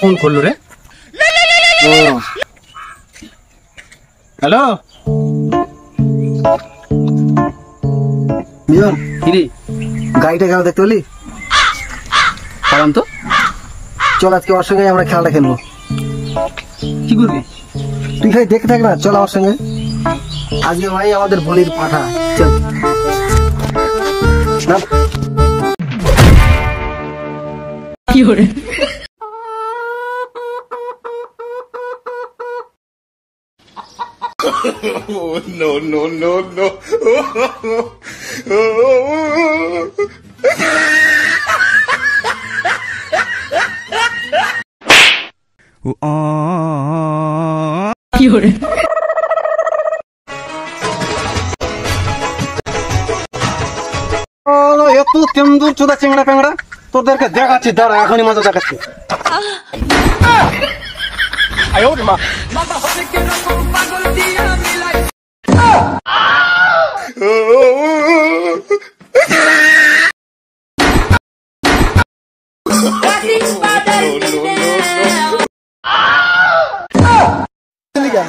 Phone করলো রে? Hello মিলন, কিরে গাড়িটা কেন দেখতে পেলি? পালাম তো। চল আজকে ওর সঙ্গে আমরা খেলাটা খেলবো। কি করবি? তুই খালি দেখে থাক না, চল আমার সঙ্গে। আজকে ভাই আমাদের বলির পাঠা। চল না। কি করে? Oh, no, no, no, no. কি করে? এত কেমন চোদা চেংড়া পেংড়া, তোদেরকে দেখাচ্ছি, দাঁড়া এখনই মজা দেখাচ্ছি।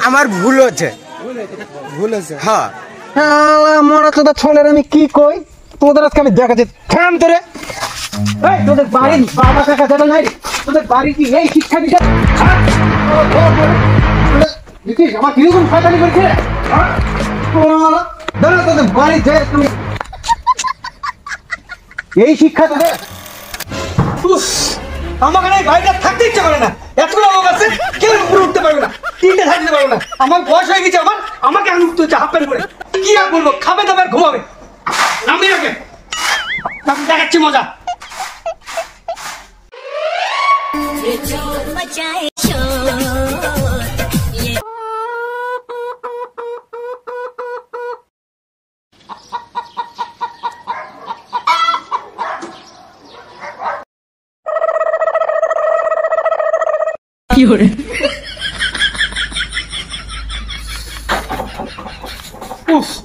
আমার ভুল হচ্ছে, হ্যাঁ। মরা চোদা ছোলের আমি কি কই, তোদের আজকে আমি দেখাচ্ছি। থাম তোরে, তোদের বাড়ির বাবা কাকা দাদা নাই, তোদের বাড়ি কি এই শিক্ষা দিচ্ছে? আমার কিরকম ফাটালি করছে, দাঁড়া তোদের বাড়ি যায় তুমি এই শিক্ষা তোদের। আমাকে এই বাড়িটা থাকতে ইচ্ছে করে না, এতগুলো লোক আছে, কেউ উপরে উঠতে পারবে না, তিনটে থাকতে পারবে না। আমার বয়স হয়ে গেছে, আমাকে আমি উঠতে হচ্ছে হাফ প্যান্ট করে। কি আর বলবো, খাবে দাবে আর ঘুমাবে। আমি আগে দেখাচ্ছি মজা। কি করে?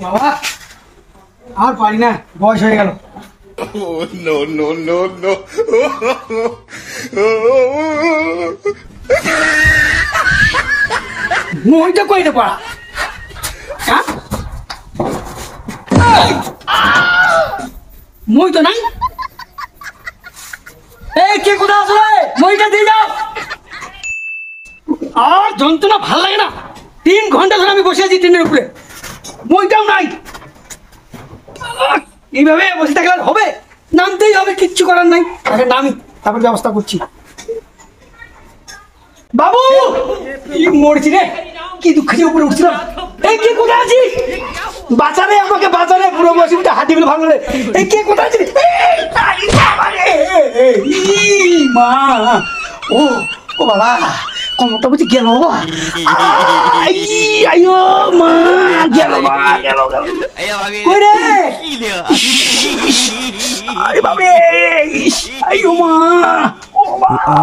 বাবা আর পারি না, বয়স হয়ে গেল। Oh, no, no, no, no. মইটা কইতে পারা, মই তো নাই। এই কে কোথায় আসলে, মইটা দিয়ে যাও। আর যন্ত্রণা ভাল লাগে না, 3 ঘন্টা ধরে আমি বসে আছি ট্রেনের উপরে, মইটাও নাই। এইভাবে বসে থাকলে হবে, নামতেই হবে, কিচ্ছু করার নাই। আগে নামি, তারপর ব্যবস্থা করছি। বাবু কি মরছি রে, কি দুঃখে উপরে উঠছিলাম। এই কে কোথায় আছিস, বাঁচারে আমাকে, বাঁচারে, পুরো বসে উঠে হাঁটিগুলো ভাঙলো রে। এই কে কোথায় আছিস? মা, ও ও বাবা, কোমরটা বুঝি গেল বাবা। আইও মা, গেল বাবা, গেল গেল। কই রে? আরে বাবা, আইও মা, ও বাবা।